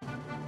起来，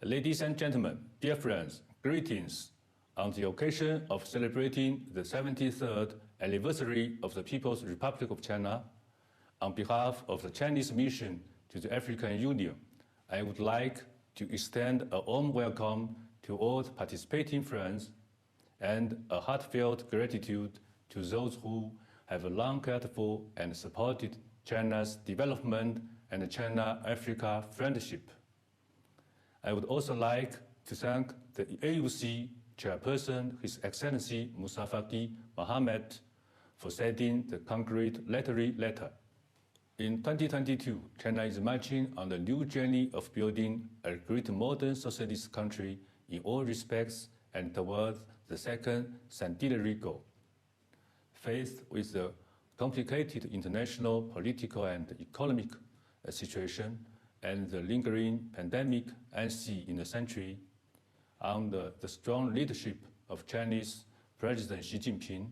Ladies and gentlemen, dear friends, greetings. On the occasion of celebrating the 73rd anniversary of the People's Republic of China, on behalf of the Chinese mission to the African Union, I would like to extend a warm welcome to all the participating friends and a heartfelt gratitude to those who have long cared for and supported China's development and China-Africa friendship. I would also like to thank the AUC Chairperson, His Excellency Moussa Faki Mahamat, for sending the congratulatory letter. In 2022, China is marching on the new journey of building a great modern socialist country in all respects and towards the second centenary goal. Faced with the complicated international, political, and economic situation and the lingering pandemic unseen in the century, under the strong leadership of Chinese President Xi Jinping,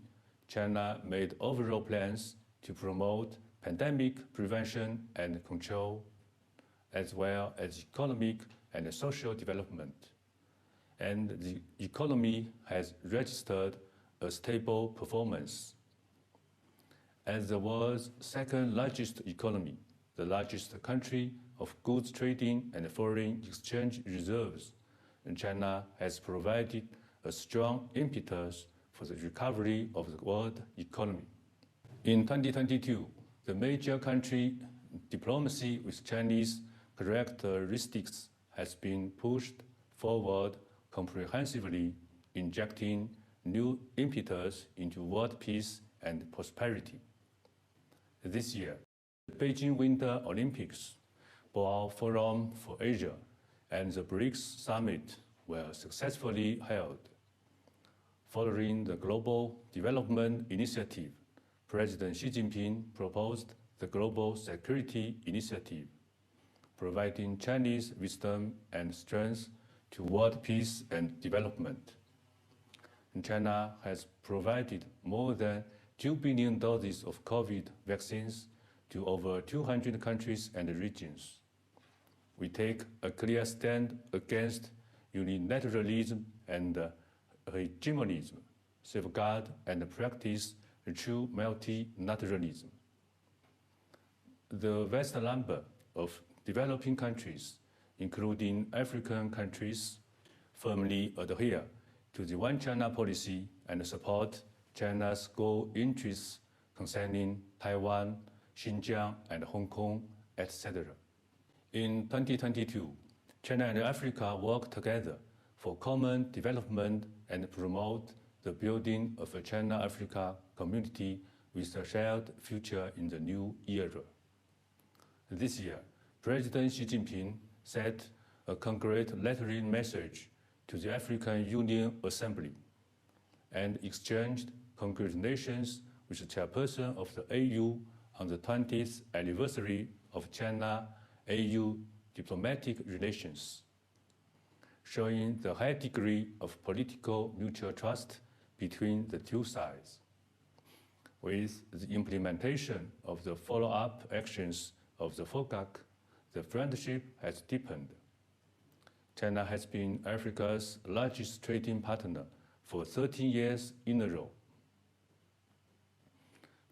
China made overall plans to promote pandemic prevention and control, as well as economic and social development. And the economy has registered a stable performance. As the world's second largest economy, the largest country of goods trading and foreign exchange reserves, China has provided a strong impetus for the recovery of the world economy. In 2022, the major country diplomacy with Chinese characteristics has been pushed forward comprehensively, injecting new impetus into world peace and prosperity. This year, the Beijing Winter Olympics, Boao Forum for Asia, and the BRICS Summit were successfully held. Following the Global Development Initiative, President Xi Jinping proposed the Global Security Initiative, providing Chinese wisdom and strength to world peace and development. China has provided more than 2 billion doses of COVID vaccines to over 200 countries and regions. We take a clear stand against unilateralism and hegemonism, safeguard and practice true multilateralism. The vast number of developing countries, including African countries, firmly adhere to the One China policy and support China's core interests concerning Taiwan, Xinjiang, and Hong Kong, etc. In 2022, China and Africa work together for common development and promote the building of a China-Africa community with a shared future in the new era. This year, President Xi Jinping sent a congratulatory message to the African Union Assembly and exchanged congratulations with the chairperson of the AU on the 20th anniversary of China-AU diplomatic relations, showing the high degree of political mutual trust between the two sides. With the implementation of the follow-up actions of the FOCAC, the friendship has deepened. China has been Africa's largest trading partner for 13 years in a row.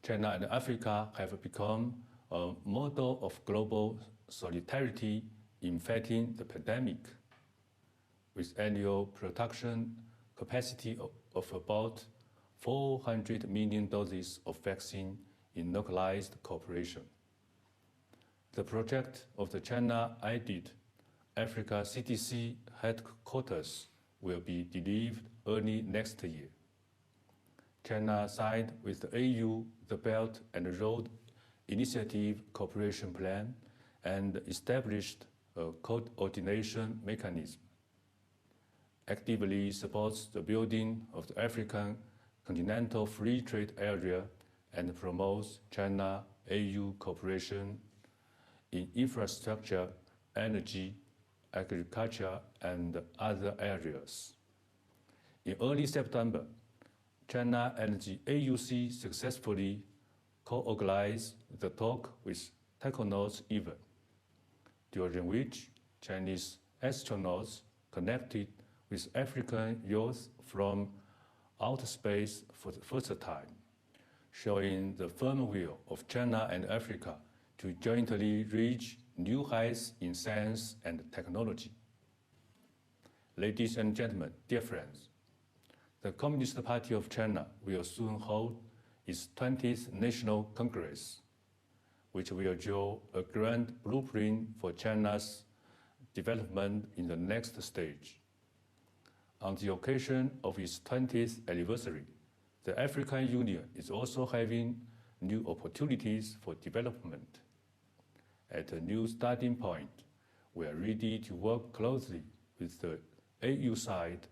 China and Africa have become a model of global solidarity in fighting the pandemic, with annual production capacity of about 400 million doses of vaccine in localized cooperation. The project of the China IDID Africa CDC headquarters will be delivered early next year. China signed with the AU the Belt and Road Initiative Cooperation Plan and established a coordination mechanism. Actively supports the building of the African Continental Free Trade Area and promotes China-AU cooperation in infrastructure, energy, agriculture, and other areas. In early September, China and the AUC successfully co-organized the Talk with Technonauts event, during which Chinese astronauts connected with African youth from outer space for the first time, showing the firm will of China and Africa to jointly reach new heights in science and technology. Ladies and gentlemen, dear friends, the Communist Party of China will soon hold its 20th National Congress, which will draw a grand blueprint for China's development in the next stage. On the occasion of its 20th anniversary, the African Union is also having new opportunities for development. At a new starting point, we are ready to work closely with the AU side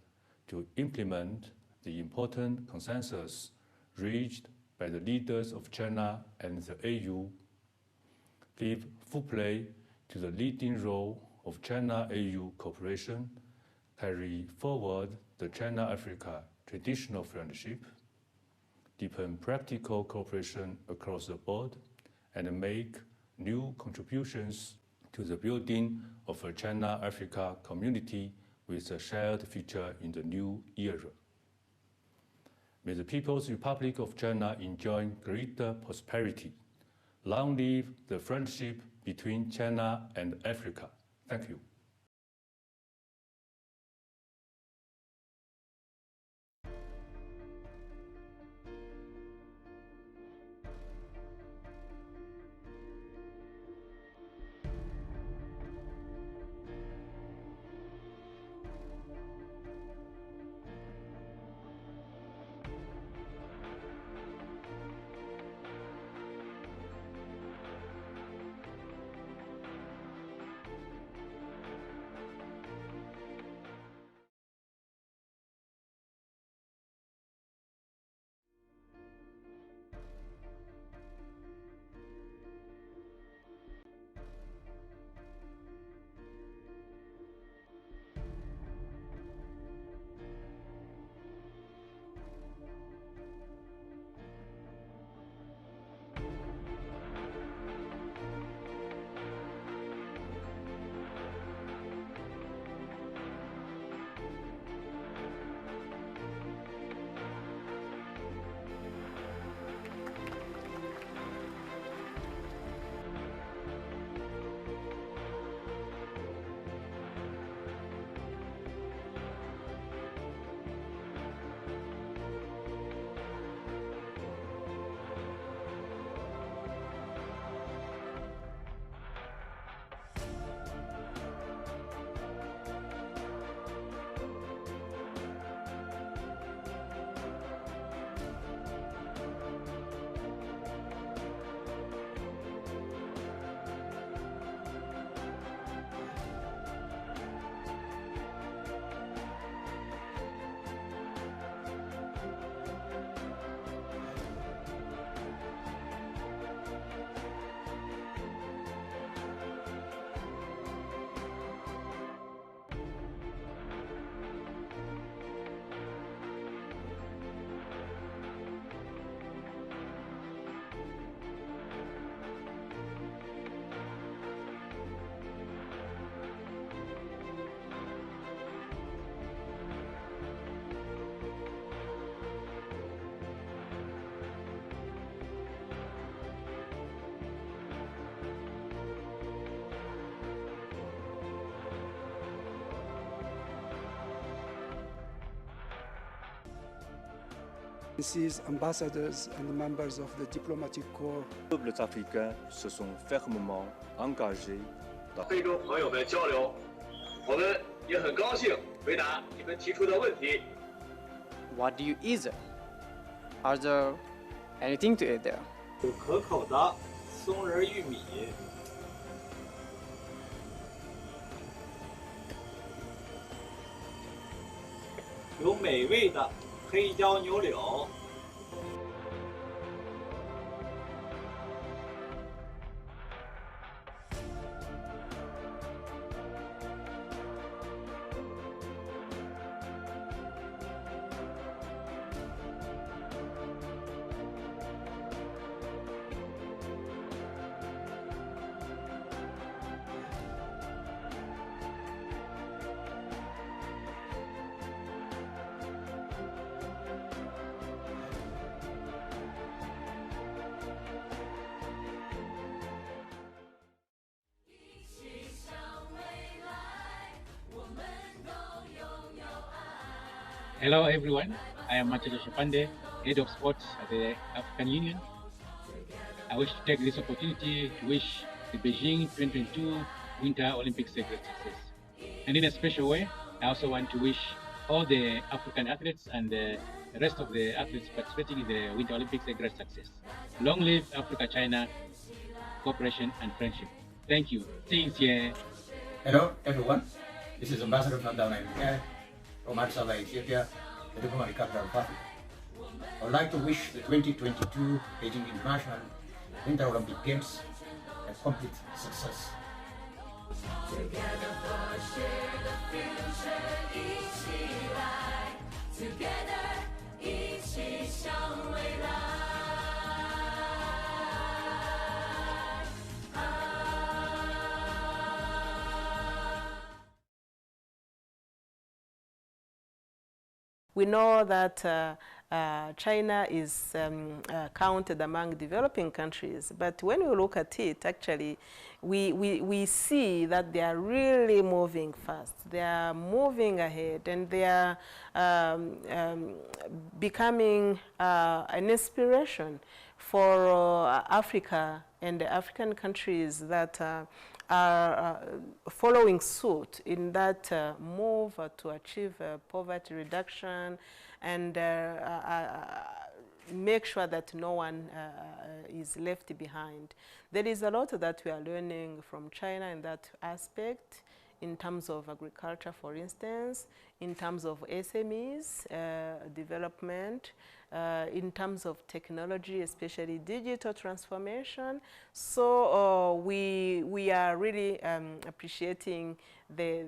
to implement the important consensus reached by the leaders of China and the AU, give full play to the leading role of China-AU cooperation, carry forward the China-Africa traditional friendship, deepen practical cooperation across the board, and make new contributions to the building of a China-Africa community with a shared future in the new era. May the People's Republic of China enjoy greater prosperity. Long live the friendship between China and Africa. Thank you. Ambassadors and members of the diplomatic corps. Les peuples africains se sont fermement engagés dans非洲朋友们交流，我们也很高兴回答你们提出的问题。What do you eat? Are there anything to eat there? 有可口的松仁玉米，有美味的黑椒牛柳。Hello everyone, I am Machacho Shapande, Head of Sports at the African Union. I wish to take this opportunity to wish the Beijing 2022 Winter Olympics a great success. And in a special way, I also want to wish all the African athletes and the rest of the athletes participating in the Winter Olympics a great success. Long live Africa-China cooperation and friendship. Thank you. Hello everyone, this is Ambassador from from Addis Ababa, Ethiopia, the diplomatic capital of Africa. I would like to wish the 2022 Beijing International Winter Olympic Games a complete success. Together for a shared future, 一起来 Together, 一起向未来 We know that China is counted among developing countries, but when we look at it, actually, we see that they are really moving fast. They are moving ahead, and they are becoming an inspiration for Africa and the African countries that are following suit in that move to achieve poverty reduction and make sure that no one is left behind. There is a lot that we are learning from China in that aspect, in terms of agriculture, for instance, in terms of SMEs development, in terms of technology, especially digital transformation. So we are really appreciating the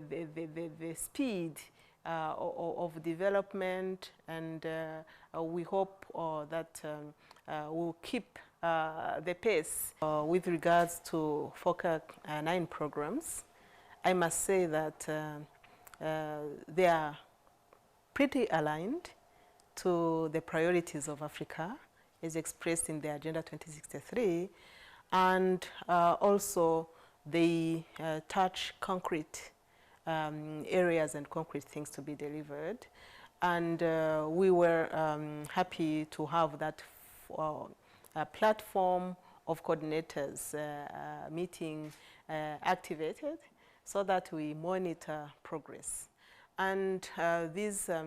speed of development, and we hope that we'll keep the pace. With regards to FOCA 9 programs, I must say that they are pretty aligned to the priorities of Africa as expressed in the Agenda 2063, and also they touch concrete areas and concrete things to be delivered. And we were happy to have that platform of coordinators meeting activated so that we monitor progress. And these are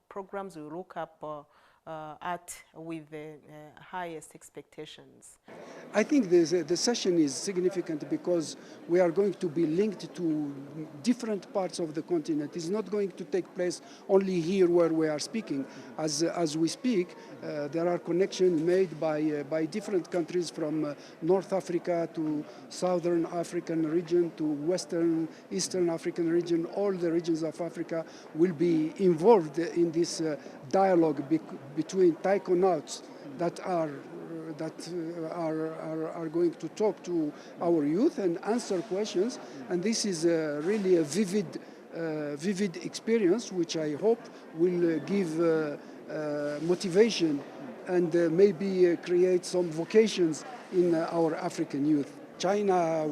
programs we look up at with the highest expectations. I think the session is significant because we are going to be linked to different parts of the continent. It's not going to take place only here where we are speaking. As we speak, there are connections made by different countries from North Africa to Southern African region to Western, Eastern African region. All the regions of Africa will be involved in this dialogue between taikonauts that are going to talk to our youth and answer questions. And this is really a vivid experience, which I hope will give motivation and maybe create some vocations in our African youth. China,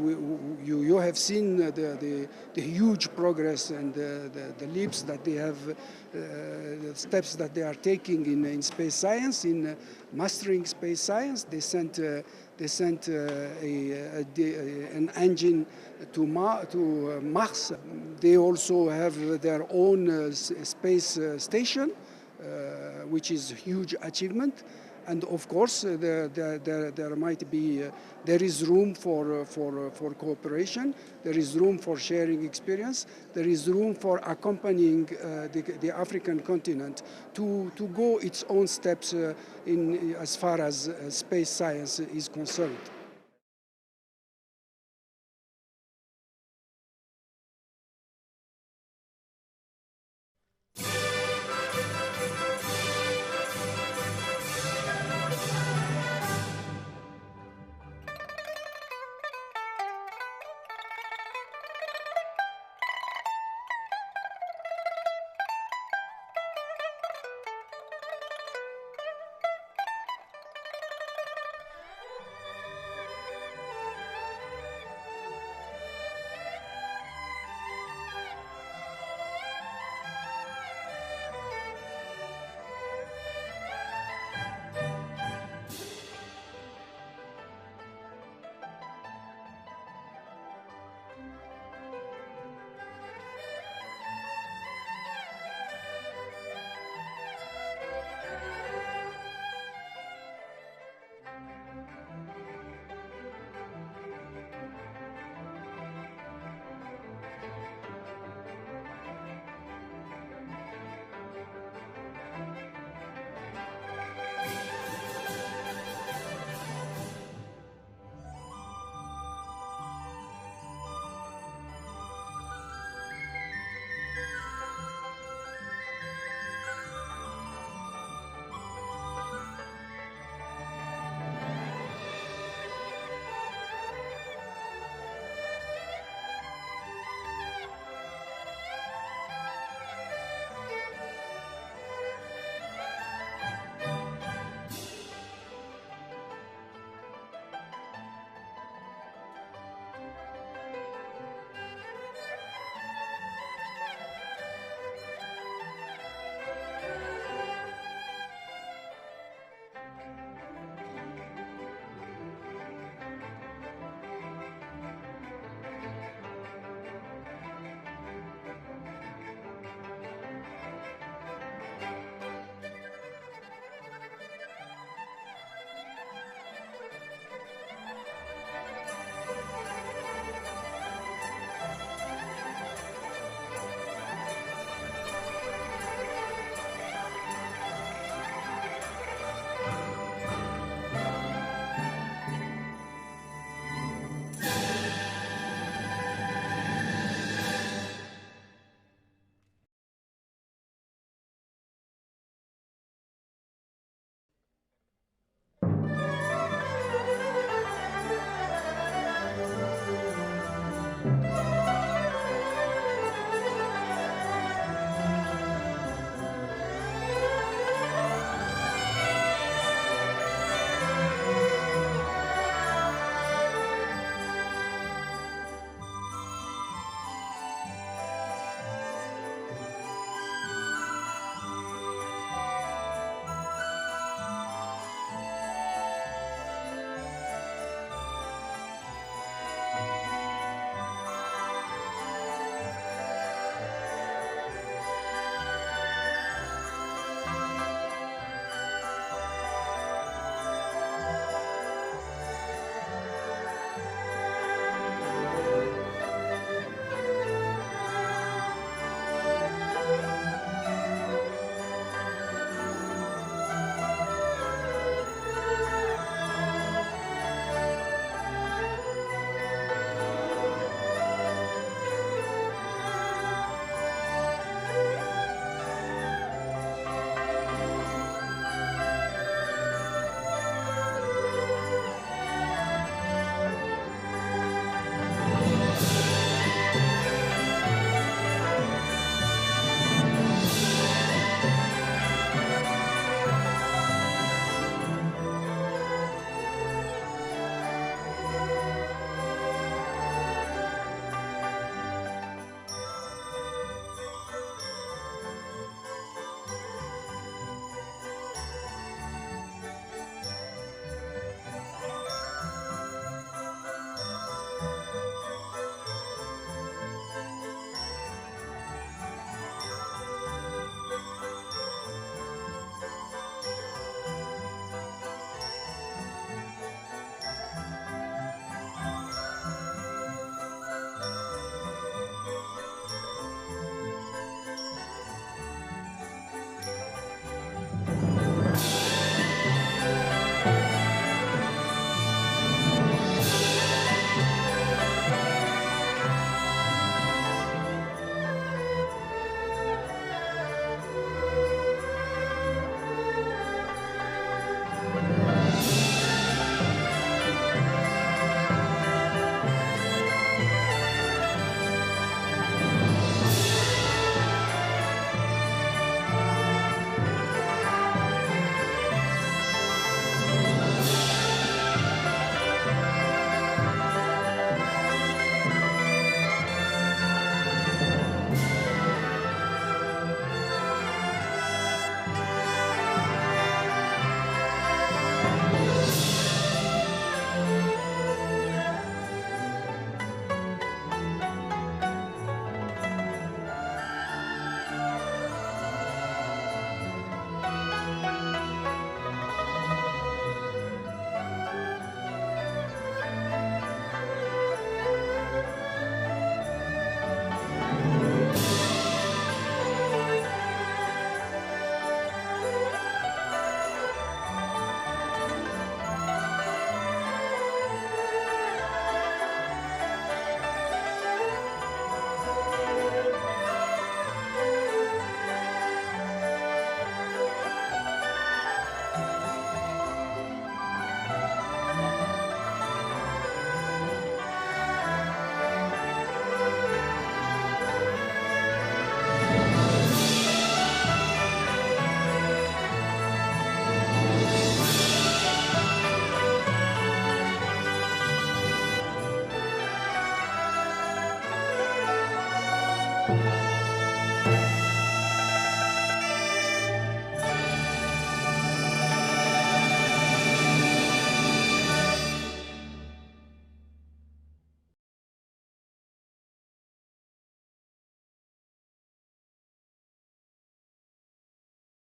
you have seen the huge progress and the leaps that they have, the steps that they are taking in space science, in mastering space science. They sent an engine to Mars. They also have their own space station, which is a huge achievement. And of course, there is room for cooperation. There is room for sharing experience. There is room for accompanying the African continent to go its own steps as far as space science is concerned.